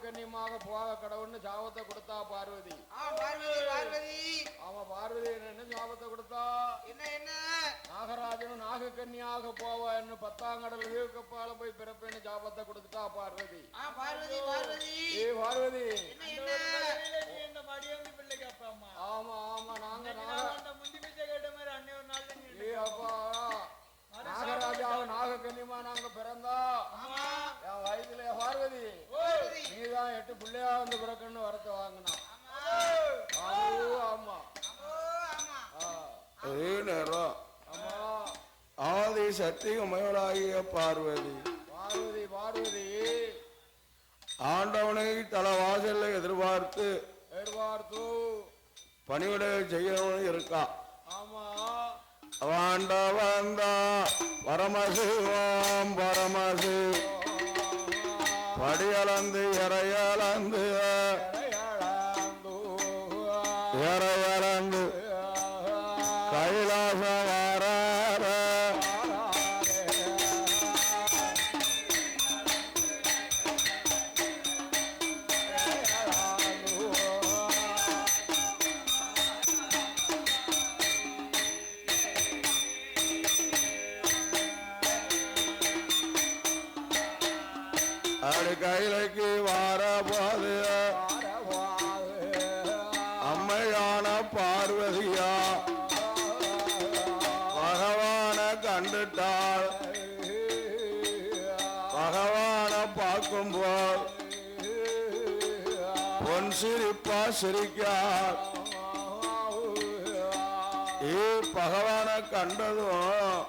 கண்ணியமாக போக கடவுள்னு சாபத்தை கொடுத்தா பார்வதி. ஆமா பார்வதி என்ன சாபத்தை கொடுத்தா? என்ன நாகராஜனும் நாகக்கன்னியாக போவான்னு 10ஆம் கடல் கப்பால போய் பிறப்பேன்னு சாபத்தை கொடுத்துட்டா பார்வதி. ஏ பார்வதி, ஆமா ஆமா நாங்க அப்பா நாகராஜாவை நாகக்கன்னியமா நாங்க பிறந்தா என் வயசுல பார்வதி நீதான் 8 பிள்ளையா வந்து பிறக்கன்னு வரத்தை வாங்கினா. ஆமா அதே நேரம் ஆதி சத்தியமயளாகிய பார்வதி ஆண்டவனை தலவாசல்ல எதிர்பார்த்து பணிவிடை செய்யணும் இருக்கா. ஆமா ஆண்டவந்தா பரமசிவம் பரமசி படியளந்து இறையளந்து இறையளந்து கைலாசம் வரார அடி கைலைக்கு வார போது அம்மையான பார்வதியா பகவான கண்டுட்டாள். பகவான பார்க்கும்போது பொன் சிரிப்பா சிரிக்கார். பகவான கண்டதும்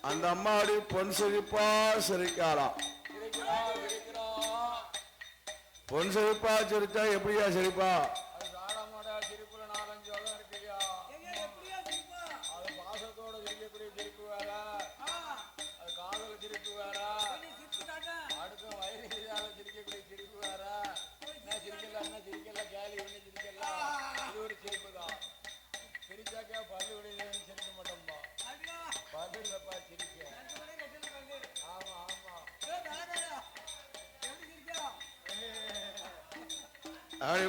அந்த அம்மாடி பொன் சிரிப்பா சிரிக்காளாம். பொன் சிரிப்பா சிரிச்சா எப்படியா சிரிப்பா?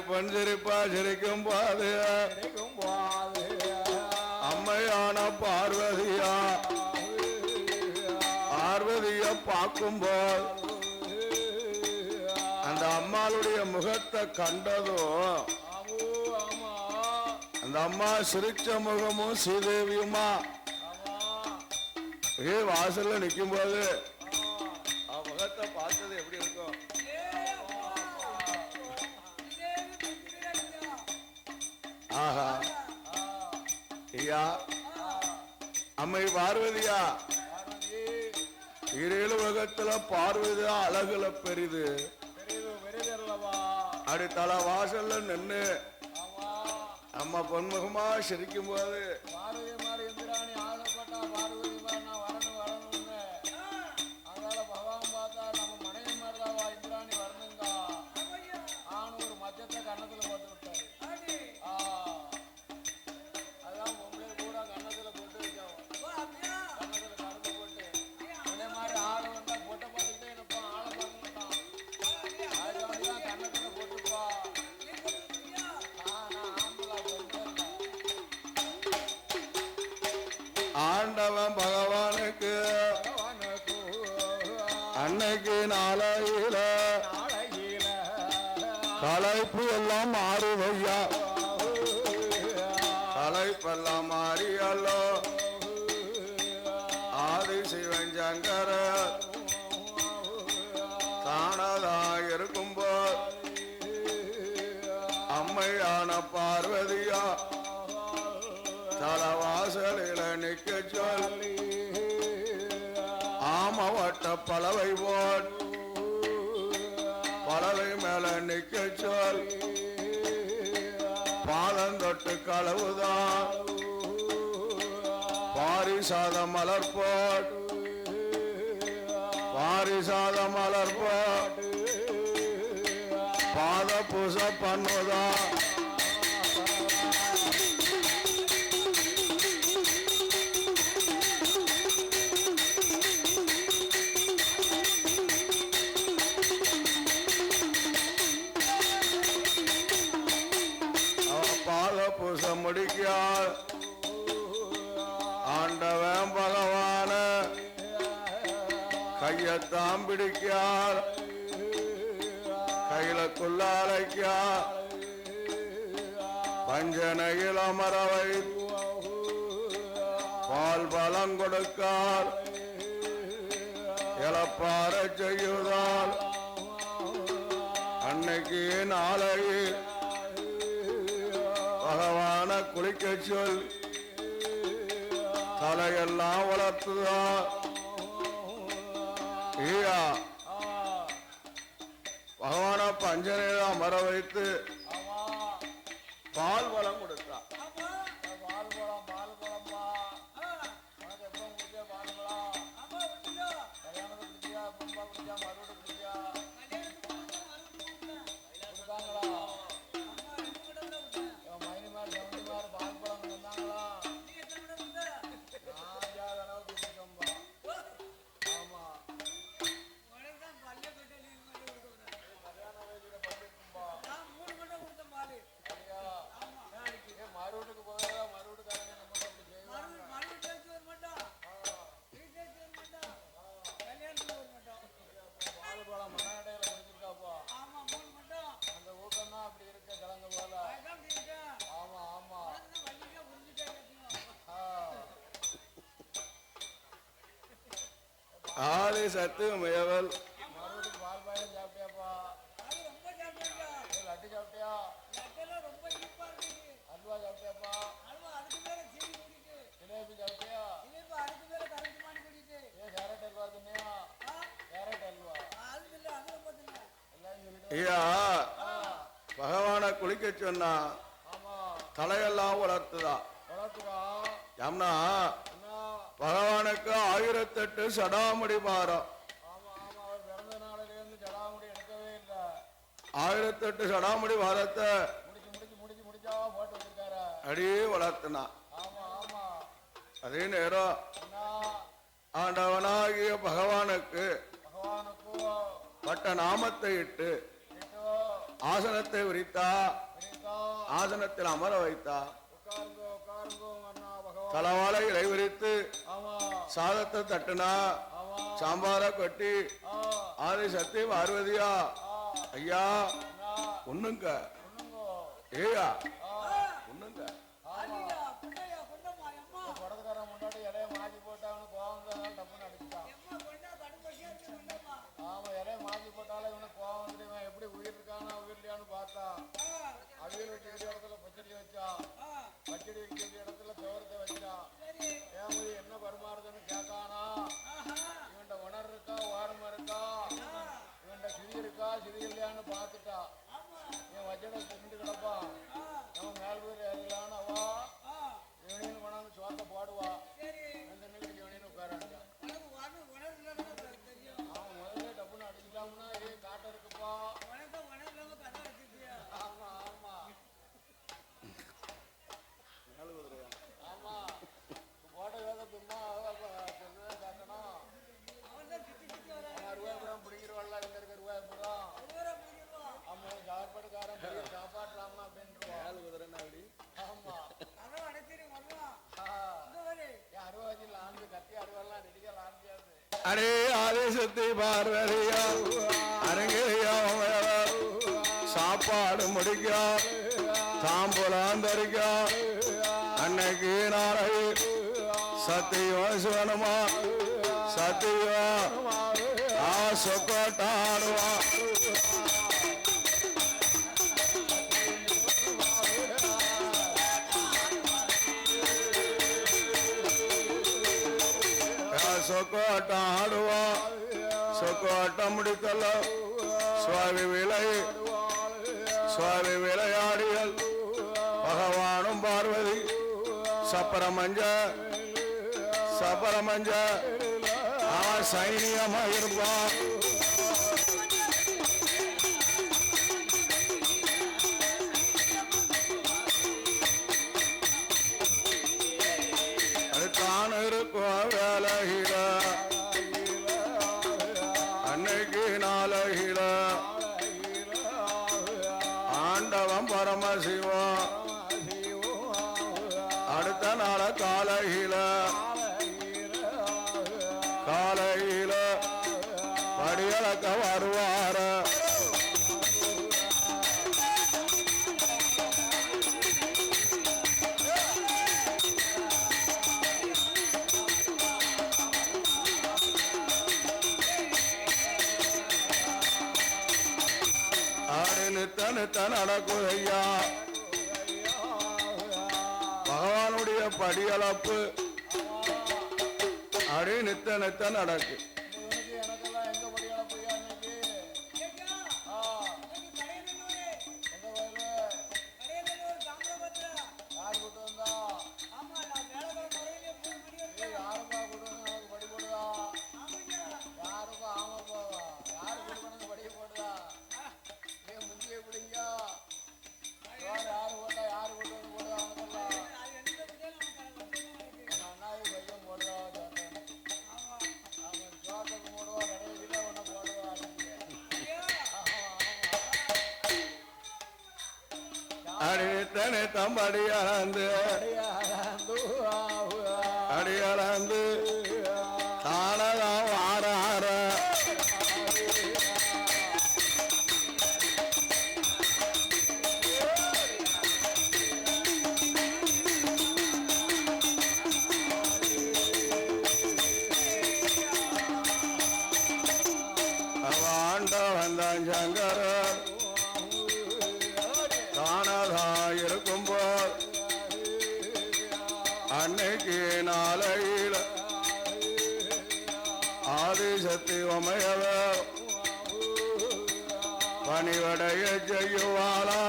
பொன் சிரிப்பா சிரிக்கும் போது அம்மையான பார்வதியா பார்வதிய பார்க்கும்போது அந்த அம்மாளுடைய முகத்தை கண்டதும் அந்த அம்மா சிரிச்ச முகமும் ஸ்ரீதேவியுமா வாசல்ல நிற்கும் போது முகத்தை பார்த்தது எப்படி இருக்கும்? ஆஹா ஐயா அம்மை பார்வதியா இரேழு உலகத்துல பார்வதியா அழகுல பெரிது. அடி தல வாசல்ல நின்று அம்மா பொன்முகமா சிரிக்கும் போது ஆண்டவன் பகவானுக்கு அன்னைக்கு நாளையில களைப்பு எல்லாம் மாறுவையா. களைப்பெல்லாம் மாறியல்லோ ஆதி சிவன் சங்கர தானதா இருக்கும்போது அம்மையான பார்வதியா தலவாசலில நிக்க சொல்லி ஆமவட்ட பலவை போட் பலவை மேல நிக்க சொல்லி பாதந்தொட்டு களவுதான் பாரிசாத மலர் போட் பாரிசாத மலர் போட் பாத பூச பண்ணுதான். கையத்தாம் பிடிக்கார் கையில குள்ளாலைக்கார் பஞ்சனையில் அமரவை பால் பலம் கொடுக்கார் இழப்பார செய்யுதால் அன்னைக்கு நாளையில் பகவான குளிக்க சொல் தலையெல்லாம் வளர்த்துதான் ஐயா பகவான பஞ்சனையில அமர வைத்து பால் வளம் கொடுத்தா ஆதி சத்து முயவல் ஐயா பகவான குளிக்க சொன்னா தலையெல்லாம் வளர்த்துதா யம்னா பகவானுக்கு 1008 சடாமுடி பாரம் 1008 சடாமுடி பாரத்தை அடியே வளர்த்தனா அதே நேரம் ஆண்டவனாகிய பகவானுக்கு பட்ட நாமத்தை இட்டு ஆசனத்தை விரித்தா ஆசனத்தில் அமர வைத்தா தலவாழை இலை விரித்து சாதத்தை தட்டுனா சாம்பார கொட்டி ஆதி சக்தி பார்வதியா ஐயா உண்ணுங்க ஏயா உண்ணுங்க எப்படி உயிர் இருக்கானா உயிர் இல்லையான்னு பார்த்தா அவியல் வைக்க வேண்டிய இடத்துல பச்சடி வச்சா பச்சடி வைக்க வேண்டிய இடத்துல துவரத்தை வச்சா ஏன் என்ன பரிமாறுதுன்னு கேட்கானா இவன்ட உணர் இருக்கா ஓரமா இருக்கா இவன்ட சிதி இருக்கா சிதி இல்லையான்னு பார்த்துட்டா என் வச்சடை திண்டு கிடப்பா நம்ம மேல்பூர் ஏறலான்னு அவா இவனையும் கொண்டாந்து சோத்தை போடுவா அந்த நிலைக்கு இவனையும் உட்காராங்க அவன் முதல்ல டப்புன்னு அடிக்கலாம்னா ஏ காட்ட இருக்குப்பா ஆமா ஆமா ஆமா போட்ட வேத பின்னா காட்டணும் 60 பிடிக்கிறவாள் இங்க இருக்க 60 ஆமா சாப்பாட்டுக்காரன் சாப்பாடுறாமா அப்படின்னு ஆமா 60 ஆண்டு கத்தி 60 ரெடியா ஆண்டியாது அரே ஆதேசத்தை பார்வதியா அரங்கேயா சாப்பாடு முடிக்கா தாம்பூலம் தரிக்கா அன்னைக்கு நாளை சத்தியம் சிவனுமா சத்தியம் சொக்கட்டாடுவா சொக்கட்டாடுவா சொக்கோட்டம் முடித்தல்ல சுவாமி விளையாடியல் பகவானும் பார்வதி சப்பரமஞ்ச சைனியமா இருப்பான் அதுதான் இருக்கும் வேலையில அன்னைக்கு நாளையில ஆண்டவன் பரமசிவம் அடுத்த நாள காலையில படியளக்க வருவார நித்த நடக்குதையா பகவானுடைய படியளப்பு அடி நித்த நித்த நடக்கு அடித்தனை தம்படி அளந்து அடி அளந்து தானதான் வாரார ஆண்ட வந்தான் சங்கரர் இருக்கும்போது அன்னைக்கு நாளையில் ஆதிசக்தி உமையவ பணிவடைய செய்யுவாளா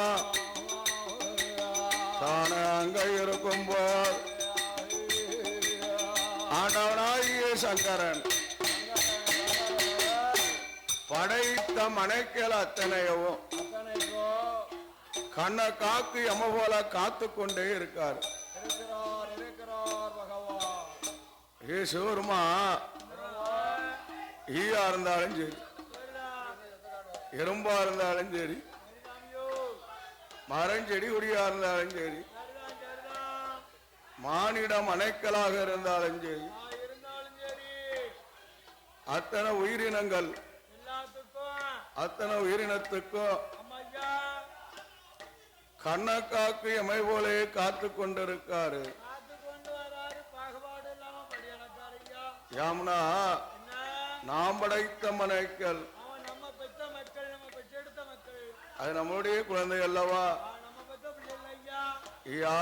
தான அங்க இருக்கும்போது ஆண்டவனாகிய சங்கரன் படைத்த மனைக்கல் அத்தனையவும் கண்ண காக்கு எம போல காத்து கொண்டே இருக்கார் சிவருமா ஈயா இருந்தாலும் சரி எறும்பா இருந்தாலும் சரி மரஞ்செடி குடியா இருந்தாலும் சரி மானிடம் அணைக்கலாக இருந்தாலும் சரி அத்தனை உயிரினங்கள் அத்தனை உயிரினத்துக்கும் கண்ணக்காக்கு எமை போலே காத்து கொண்டிருக்காரு யாம்னா நாம் படைத்த மனைக்கள் அது நம்மளுடைய குழந்தை அல்லவா ஐயா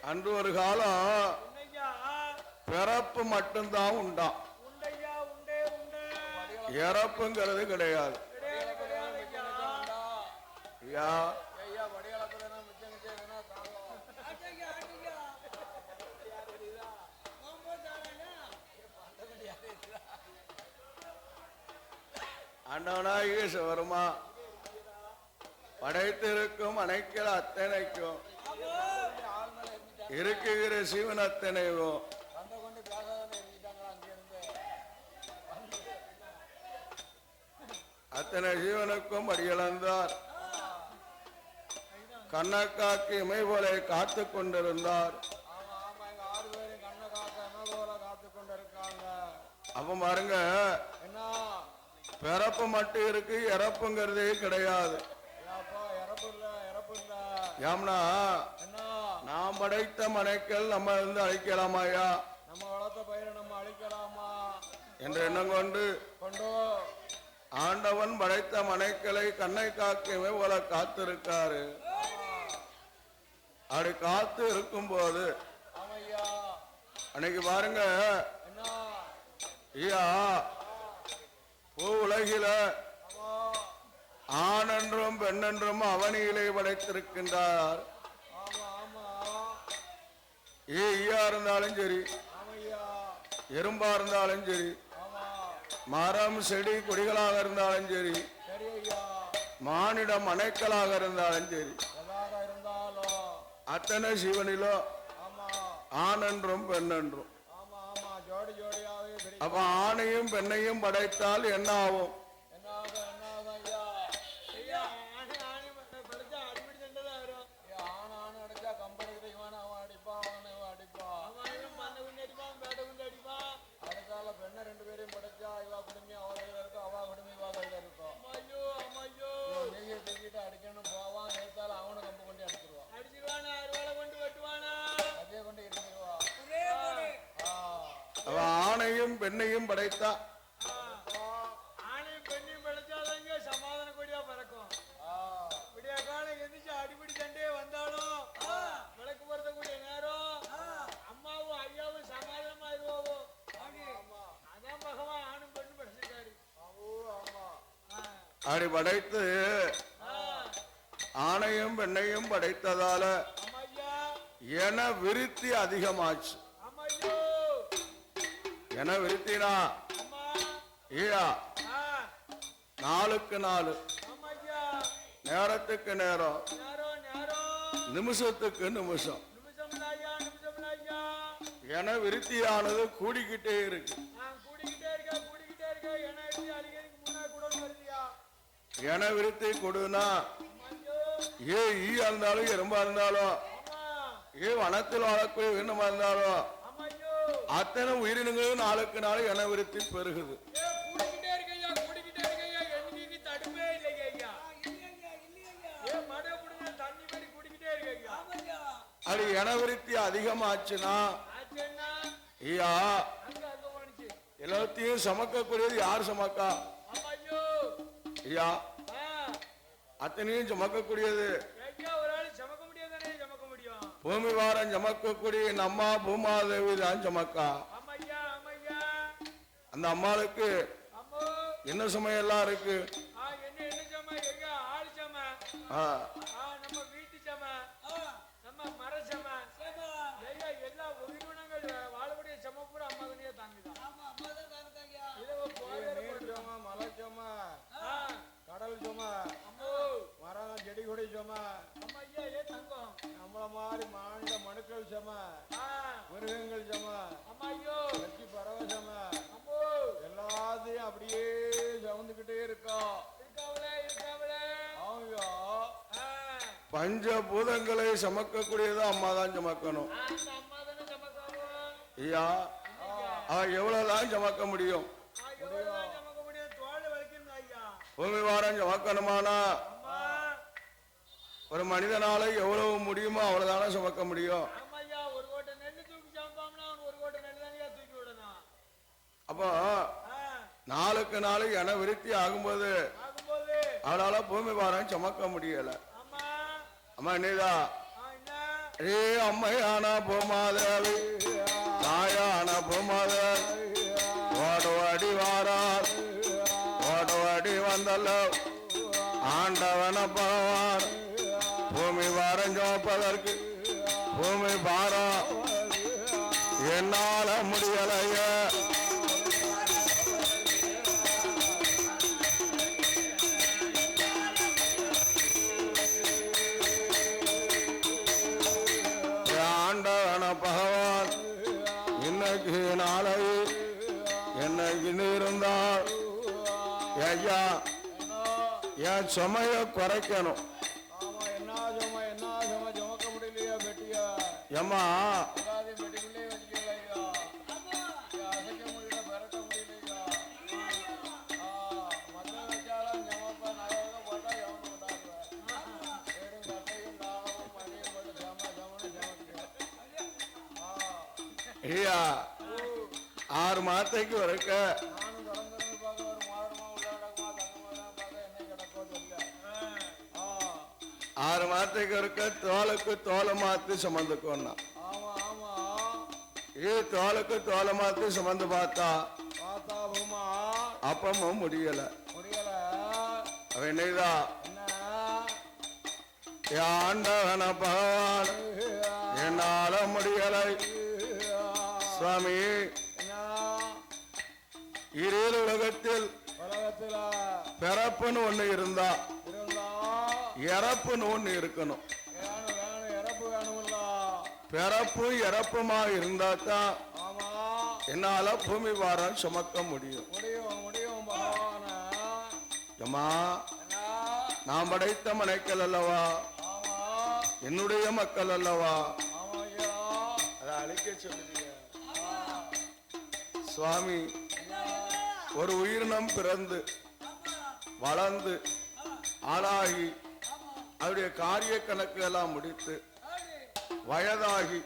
அன்று ஒரு காலம் பிறப்பு மட்டும்தான் உண்டாம் இறப்புங்கிறது கிடையாது ஐயா ஆண்டவனாகிய சிவருமா படைத்திருக்கும் அணைக்கிற அத்தனைக்கும் இருக்குகிற சிவன் அத்தனையும் அத்தனை ஜீவனுக்கும் படியிழந்தார் கண்ணக்காக்கு இமை போல காத்து கொண்டிருந்தார் அப்ப பாருங்க பிறப்பு மட்டும் இருக்கு இறப்புங்கிறதே கிடையாது ஏம்னா நாம் படைத்த மனைக்கள் நம்ம இருந்து அழிக்கலாமாயா நம்ம வளர்த்த பயிரை நம்ம அழிக்கலாமா என்ற எண்ணம் கொண்டு ஆண்டவன் படைத்த மனைக்களை கண்ணை காக்கவே போல காத்திருக்காரு அப்படி காத்து இருக்கும் போது அன்னைக்கு பாருங்க ஐயா பூ உலகில ஆண் என்றும் பெண் என்றும் அவனியிலே படைத்திருக்கின்றார் ஈயா இருந்தாலும் சரி எறும்பா இருந்தாலும் சரி மரம் செடி கொடிகளாக இருந்தாலும் சரி மானிடம் அணைக்கலாக இருந்தாலும் சரி அத்தனை சிவனிலோ ஆண் என்றும் பெண் என்றும் அப்ப ஆணையும் பெண்ணையும் படைத்தால் என்ன ஆகும் பெண்ணை ரெண்டு பேரையும் படைச்சா இவா குடும்பி அவ இருக்கும் அவா படைத்தா ஆணையும் பெண்ணையும் படைச்சாதாங்க சமாதான கொடியா பறக்கும். விடிய காலம் எந்திரிச்சு அடிப்படி சண்டையே வந்தாலும் விளக்கு பொருத்தக்கூடிய நேரம் அம்மாவும் ஐயாவும் சமாதானமா இருவாவோ. அதான் பகவான் ஆணும் பெண்ணும் படைச்சிருக்காரு. அப்படி படைத்து ஆணையும் பெண்ணையும் படைத்ததால என விருத்தி அதிகமாச்சு. என விருத்தினா ஈயா நாளுக்கு நாள், நேரத்துக்கு நேரம், நிமிஷத்துக்கு நிமிஷம் என விருத்தியானது கூடிக்கிட்டே இருக்கு. என விருத்தி கொடுனா ஏ ஈயா இருந்தாலும் எறும்பா இருந்தாலும் ஏ வனத்தில் வாழக்கூடிய உயிரினமா இருந்தாலும் அத்தனை உயிரினங்களும் நாளுக்கு நாள் என விருத்தி பெருகுது. அது என விருத்தி அதிகமாச்சுன்னா ஐயா எல்லாத்தையும் சமக்கக்கூடியது யார் சமக்கா? ஐயா அத்தனையும் சமக்கக்கூடியது பூமி வாரம் சமக்கக்கூடிய நம்ம பூமாதேவி தான் சமக்கா. அந்த அம்மாளுக்கு என்ன சமயம் எல்லாம் இருக்கு? கடல் சும்மா மரம் செடி கொடி சும்மா நம்மள மாதிரி மாண்ட மனுக்கள் சம மிருகங்கள் சம வெற்றி பறவை சம எல்லாத்தையும் அப்படியே சமந்துக்கிட்டே இருக்கோம். பஞ்சபூதங்களை சமக்கக்கூடியதா அம்மா தான் சமக்கணும். ஐயா எவ்வளவுதான் சமக்க முடியும்? பூமி வாரம் சமக்கணுமானா ஒரு மனிதனால எவ்வளவு முடியுமோ அவ்வளவுதானே சுமக்க முடியும். அப்போ நாளுக்கு நாள் என விருத்தி ஆகும்போது அவளால பூமி வாரம் சுமக்க முடியல. அம்மா நீதா ஏ அம்மையான பூமாதேவி தாயான பூமாதேவி ஓடுவாடி வாரார் ஓடுவாடி வந்தல்ல ஆண்டவன பகவான் பூமி பாரம் சுமப்பதற்கு பூமி பாரம் என்னால முடியலைய. ஆண்டவன பகவான் இன்னைக்கு நாளை என்னைக்கு இருந்தால் ஐயா என் சுமைய குறைக்கணும். ஏமா ஐயா 6 மாதத்துக்கு வரைக்க 6 மாதத்துக்கு இருக்க தோலுக்கு தோலை மாத்தி சுமந்துக்கோன்னா தோலுக்கு தோலை மாத்தி சுமந்து பார்த்தா அப்பமும் முடியல. என்னதா ஆண்டவன பகவான் என்னால முடியலை சுவாமி. இருள் உலகத்தில் பிறப்புன்னு ஒண்ணு இருந்தா இறப்புன்னு ஒண்ணு இருக்கணும். பிறப்பு இறப்புமா இருந்தா தான் என்னால பூமி பாரம் சுமக்க முடியும். அம்மா நான் படைத்த மனைக்கள் அல்லவா, என்னுடைய மக்கள் அல்லவா, அதை அழிக்க சொல்லுங்க சுவாமி. ஒரு உயிரினம் பிறந்து வளர்ந்து ஆளாகி அவருடைய காரிய கணக்கு எல்லாம் முடித்து வயதாகி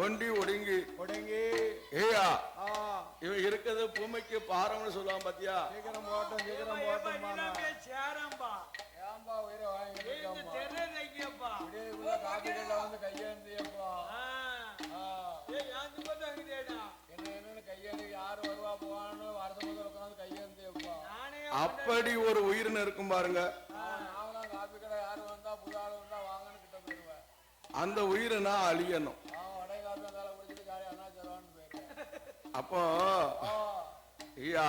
ஒண்டி ஒடுங்கி ஏயா இவன் இருக்கிறது பூமிக்கு பாரம்னு சொல்லுவான் பாத்தியா? சீக்கிரம் போட்டோம் சேரம்பா ஏம்பா உயிரை வாங்கிப்பா காப்பில வந்து கையேந்தியப்பா என்னன்னு கையேந்தி யாரு வருவா போவான்னு வருஷம் முதல் உட்காந்து கையேந்தியப்பா. அப்படி ஒரு உயிரினம் இருக்கும் பாருங்க. நாங்களாம் காப்பி கடை யாரு வந்தா புது ஆளு வந்தா வாங்கன்னு கிட்ட போயிருவேன். அந்த உயிரினா அழியணும். வடை காப்பி வந்தாலும் குடிச்சிட்டு காலி அண்ணாச்சரவான்னு போயிருவேன். அப்போ ஐயா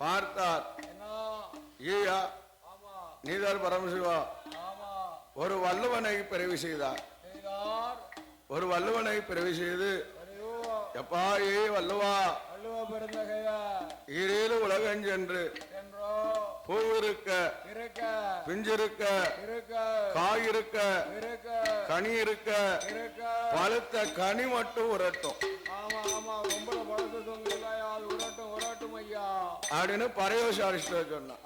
பார்த்தார். ஐயா நீதார் பரமசிவா ஒரு வள்ளுவனை பிறவி செய்தார். ஒரு வள்ளுவனை பிறவி செய்து எப்பா ஏ வள்ளுவா ஈரேழு உலகஞ்சென்று பூவிருக்க பிஞ்சிருக்க காயிருக்க கனி இருக்க பழுத்த கனி மட்டும் உரட்டும் அப்படின்னு பரையோசி அடிச்சுட்டு சொன்னான்.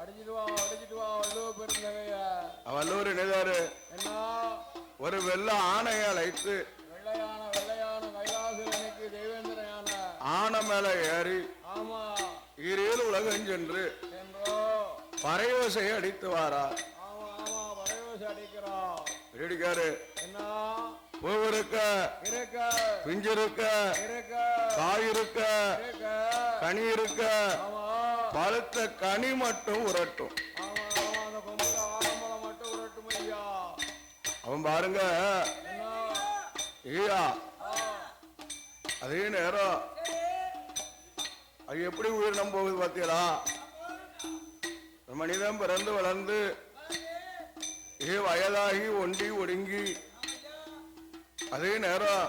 வள்ளுவர் நிதாரு ஒரு வெள்ள ஆணையை அழைத்து ஆனை மேல ஏறி ஈரேழு உலகம் சென்று பறையோசையை அடித்து வாரார். அடிக்காரு பூவிருக்க பிஞ்சிருக்க காயிருக்க கனி இருக்க பழுத்த கனி மட்டும் உரட்டும். அவன் பாருங்க ஐயா அதே நேரம் அது எப்படி உயிரினம் போகுது பார்த்தீங்களா? மனிதன் பிறந்து வளர்ந்து வயதாகி ஒண்டி ஒடுங்கி அதே நேரம்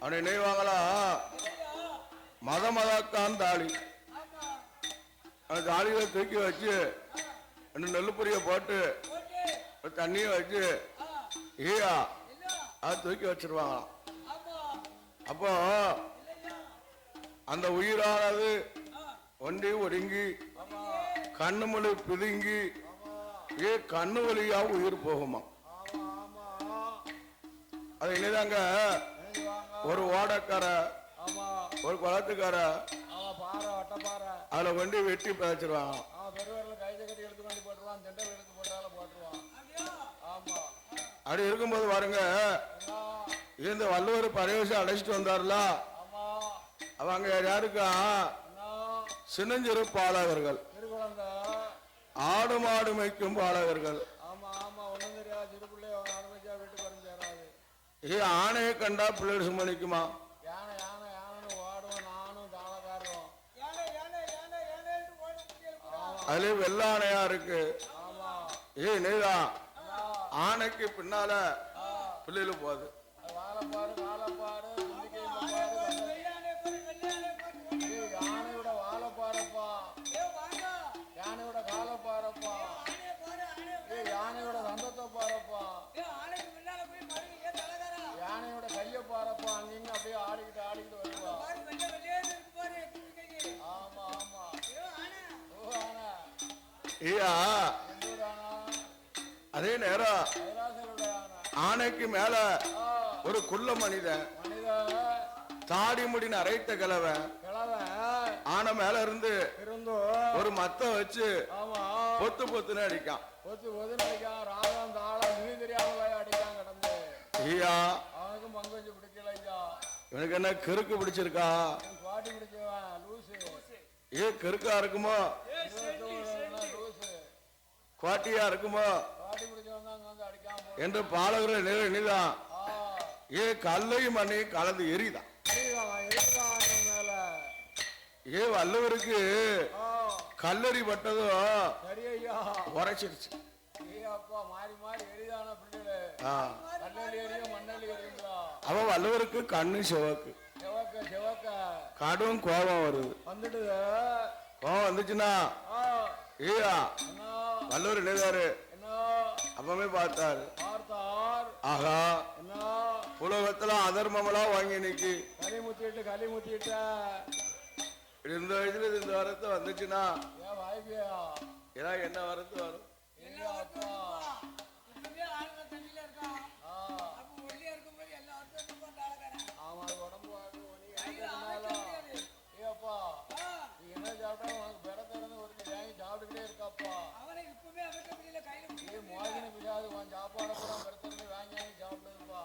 அவனை நினைவாங்களா மதக்கான் தாலி அந்த தாலியை தூக்கி வச்சு நெல்லுப்பொரிய போட்டு தண்ணியை வச்சு அதை தூக்கி வச்சிருவாங்களாம். அப்போ அந்த உயிரானது ஒண்டி ஒடுங்கி கண்ணு மொழி பிதுங்கி கண்ணு வழியா உயிர் போகுமா? அது என்னதாங்க ஒரு ஓடக்கார ஒரு குளத்துக்கார அதுல வண்டி வெட்டி பிழைச்சிருவாங்க. அப்படி இருக்கும்போது பாருங்க இந்த வள்ளுவர் பரவேசம் அழைச்சிட்டு வந்தார்ல அவங்க யாருக்கா சின்னஞ்சிறு பாலகர்கள் ஆடு மாடு மேய்க்கும் பாலகர்கள். ஆணையை கண்டா பிள்ளைகள் சும்மணிக்குமா? அதுல வெள்ள ஆணையா இருக்கு. நீதான் ஆணைக்கு பின்னால பிள்ளைகள் போகுது. யானையோட வாழை பாருப்பா யானையோட காலை பாருப்பா யானையோட தந்தத்தை பாருப்பா யானையோட கைய பாருப்பா அங்கிங்க அப்படியே ஆடிக்கிட்டு வருவா. ஆமா ஆமா ஐயா அதே நேரம் ஆணைக்கு மேல ஒரு குள்ள மனிதன் தாடி முடின்னு அரைத்த கிழவன் ஆனை மேல இருந்து ஒரு மத்த வச்சு பொத்து பொத்துன்னு அடிக்கான். ராகம் தாளம் நீ தெரியாம அடிக்கான் கிடந்து. ஐயா அவனுக்கும் பங்கு வச்சு பிடிக்கல. ஐயா இவனுக்கு என்ன கெருக்கு பிடிச்சிருக்கா? பாட்டி பிடிச்சவன் லூசு. கெருக்கா இருக்குமோ குவாட்டியா இருக்குமோ என்று பாலகர்கள் நிதான் கல்லையும் மண்ணையும் கலந்து எரிதான். வள்ளுவருக்கு கல்லறி பட்டதும் உரைச்சிருச்சு. அவன் வள்ளுவருக்கு கண்ணு சிவக்கு கடும் கோபம் வருது. கோபம் வந்துச்சுன்னா வள்ளுவர் என்னதாரு அப்பவே பார்த்தாரு. ஆகா உலகத்துல அதர்மமெல்லாம் வாங்கி இன்னைக்கு களி முத்திட்டு இந்த வயசுல இந்த வரத்து வந்துச்சுன்னா என்ன வரத்து வரும்? ஏப்பா நீ என்ன சாப்பிட்டா உனக்கு பிறந்திருந்து ஒரு நீ வாங்கி சாப்பிட்டுக்கிட்டே இருக்காப்பா நீ மோகினி பிடியாது உன் சாப்பாடை கூட பிறந்திருந்து வாங்கி வாங்கி சாப்பிடுதுப்பா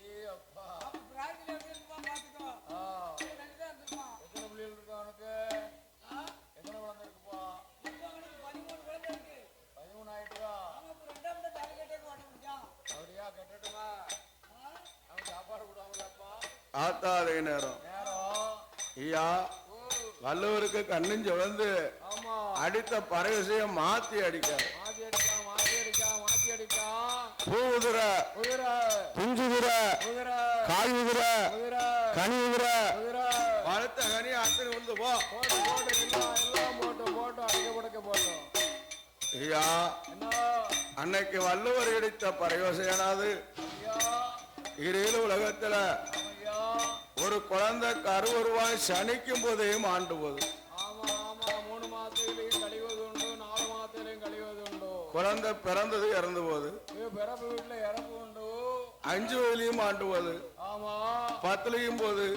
ஏ அப்பா எத்தனை பிள்ளைகள் இருக்கா உனக்கு எத்தனை குழந்தை இருக்குப்பா 13 ஆயிட்டுதா அப்படியா கட்டட்டுமா அவன் சாப்பாடு விடுவாங்களாப்பா ஆத்தாதே நேரம் ஐயா வல்லவருக்கு கண்ணும் சிவந்து அடித்த பரவசையம் மாத்தி அடிக்க பூவுதுர குஞ்சுதுர காயுதுர கனி உதுர பழுத்த கனி அத்தனை வந்து போ ஐயா அன்னைக்கு வள்ளுவர் இடித்த பரவசையானது இறையில உலகத்துல ஒரு குழந்தை கருவருவாய் சனிக்கும் போதையும் ஆண்டு போது 3 மாதத்திலையும் கழிவது உண்டு 4 மாதத்திலையும் கழிவது உண்டு குழந்தை பிறந்தது இறந்து போது பிறப்பு வீட்டுல இறப்பு உண்டு 5 வயதிலையும் ஆண்டு போது 10லயும் போது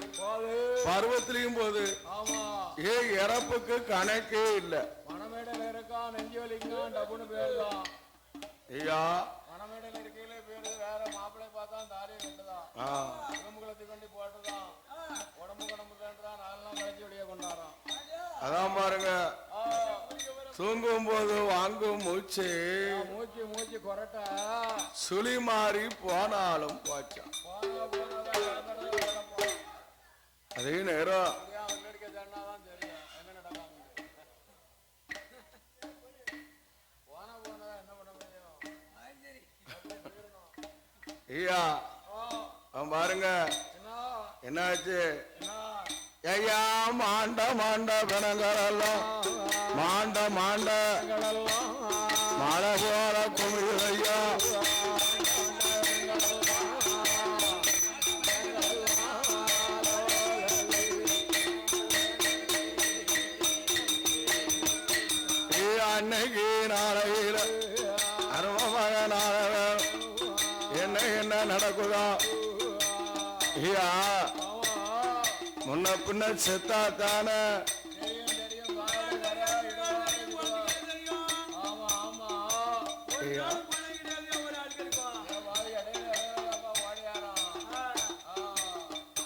பருவத்திலையும் போது இறப்புக்கு கணக்கே இல்ல மணமேடையில இருக்கா நெஞ்சு வலிக்கும் டப்புன்னு போயிடலாம் ஐயா மணமேடையில இருக்கையில போயிடுது வேற மாப்பிள்ளை பார்த்தா தாலியை கட்டுதான் உடம்புகளை கொண்டு போட்டுதான் உடம்பு கண்டுதான் 4 நாள் கழிச்சு வெளியே கொண்டாடுறான் அதான் பாருங்க தூங்கும் போது வாங்கும் மூச்சு மூச்சு கொரட்ட சுழி மாறி போனாலும் போச்சா அதே நேரம் ஐயா பாருங்க என்னாச்சு ஐயா மாண்ட பிணங்களெல்லாம் மாண்ட மழை போல குமிழ் ஐயா அன்னைக்கு நாளையில அருமமாக நாள என்ன நடக்குதா ஐயா முன்ன பின்ன செத்தா தானே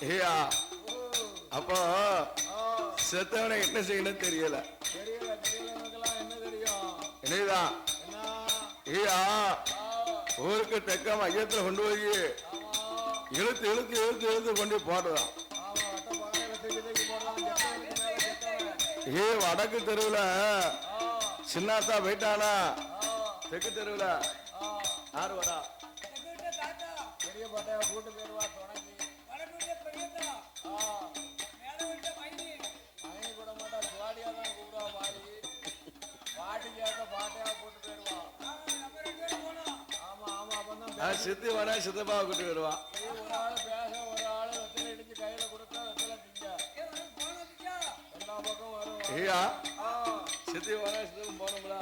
ஐயா அப்போ செத்தவனை என்ன செய்யணும் தெரியல என்னதான் ஐயா ஊருக்கு தெக்க மையத்துல கொண்டு போய் இழுத்து கொண்டு போடுறான் வடக்கு தெருவுல சின்னாத்தா போயிட்டானா தெற்கு தெருவுல யாரு வரா பெரிய பாட்டையா கூட்டு போயிருவா துணைக்கு கூட மாட்டா சுவாடியா தான் கூப்பிடுவா பாட்டி கேட்க பாட்டையா கூட்டு போயிருவா சித்தி வர சித்தப்பா கூட்டு வருவா ஒரு ஆள் பேச ஒரு ஆள் வெத்தலை இடிச்சு கையில கொடுத்தா வெத்தலை திங்க எல்லா பக்கம் வரும் ஐயா சித்தி வர சித்தப்பா போனோம்ல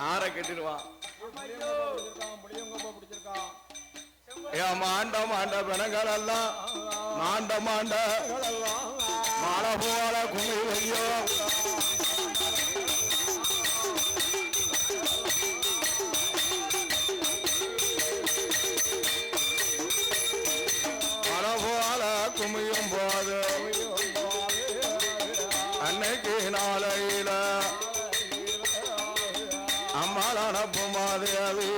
ஆற கட்டிடுவான் மாண்ட பிணங்கள் எல்லாம் மாண்ட மாலை போல குமிழையோ மலை போல குமியும் போது அன்னைக்கு நாளையில அம்மாள் அனுப்பும் மாதேவி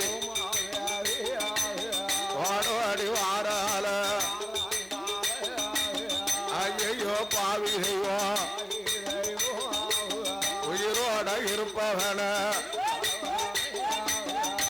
வாடி வாரால ஐயோ பாவி செய்வோம் உயிரோட இருப்பவன